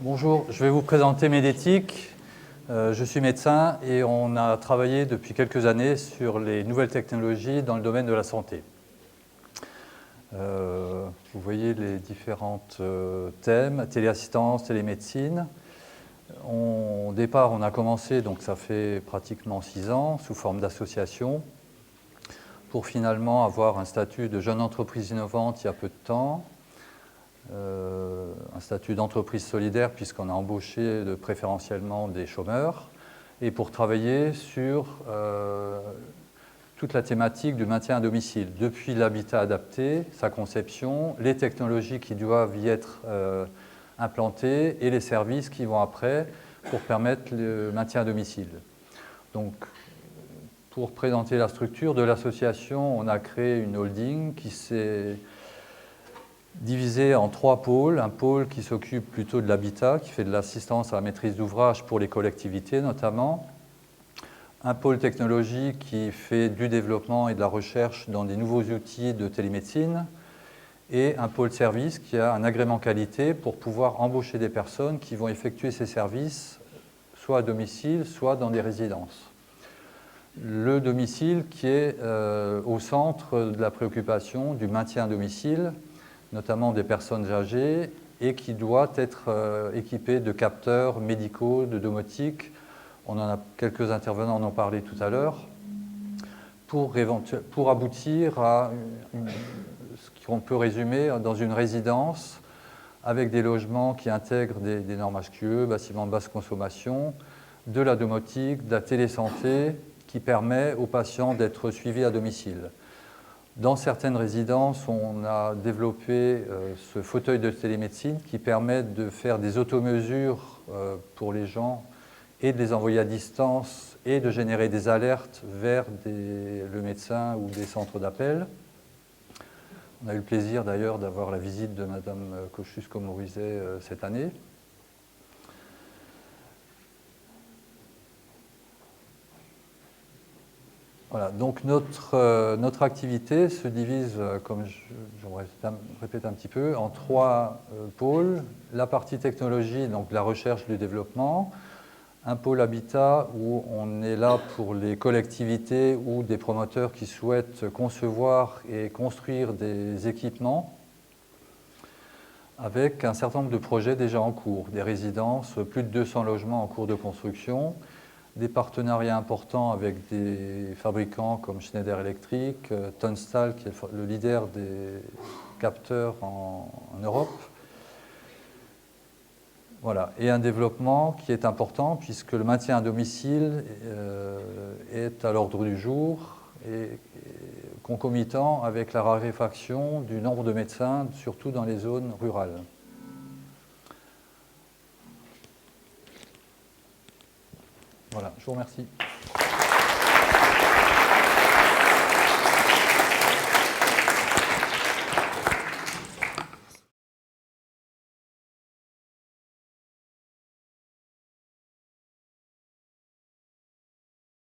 Bonjour, je vais vous présenter Medéthic. Je suis médecin et on a travaillé depuis quelques années sur les nouvelles technologies dans le domaine de la santé. Vous voyez les différents thèmes, téléassistance, télémédecine. Au départ, on a commencé, donc ça fait pratiquement 6 ans, sous forme d'association, pour finalement avoir un statut de jeune entreprise innovante il y a peu de temps. Un statut d'entreprise solidaire puisqu'on a embauché préférentiellement des chômeurs et pour travailler sur toute la thématique du maintien à domicile, depuis l'habitat adapté, sa conception, les technologies qui doivent y être implantées et les services qui vont après pour permettre le maintien à domicile. Donc, pour présenter la structure de l'association, on a créé une holding qui s'est divisé en 3 pôles. Un pôle qui s'occupe plutôt de l'habitat, qui fait de l'assistance à la maîtrise d'ouvrage pour les collectivités notamment. Un pôle technologie qui fait du développement et de la recherche dans des nouveaux outils de télémédecine. Et un pôle service qui a un agrément qualité pour pouvoir embaucher des personnes qui vont effectuer ces services soit à domicile, soit dans des résidences. Le domicile qui est au centre de la préoccupation du maintien à domicile, notamment des personnes âgées, et qui doit être équipé de capteurs médicaux, de domotique. On en a quelques intervenants en ont parlé tout à l'heure, pour aboutir à ce qu'on peut résumer dans une résidence avec des logements qui intègrent des normes HQE, bâtiments de basse consommation, de la domotique, de la télésanté, qui permet aux patients d'être suivis à domicile. Dans certaines résidences, on a développé ce fauteuil de télémédecine qui permet de faire des automesures pour les gens et de les envoyer à distance et de générer des alertes vers le médecin ou des centres d'appel. On a eu le plaisir d'ailleurs d'avoir la visite de Mme Kosciusko-Morizet cette année. Voilà, donc notre activité se divise, comme je répète un petit peu, en 3 pôles. La partie technologie, donc la recherche du développement. Un pôle habitat où on est là pour les collectivités ou des promoteurs qui souhaitent concevoir et construire des équipements avec un certain nombre de projets déjà en cours, des résidences, plus de 200 logements en cours de construction, des partenariats importants avec des fabricants comme Schneider Electric, Tunstall qui est le leader des capteurs en Europe. Voilà. Et un développement qui est important puisque le maintien à domicile est à l'ordre du jour et concomitant avec la raréfaction du nombre de médecins, surtout dans les zones rurales. Voilà, je vous remercie.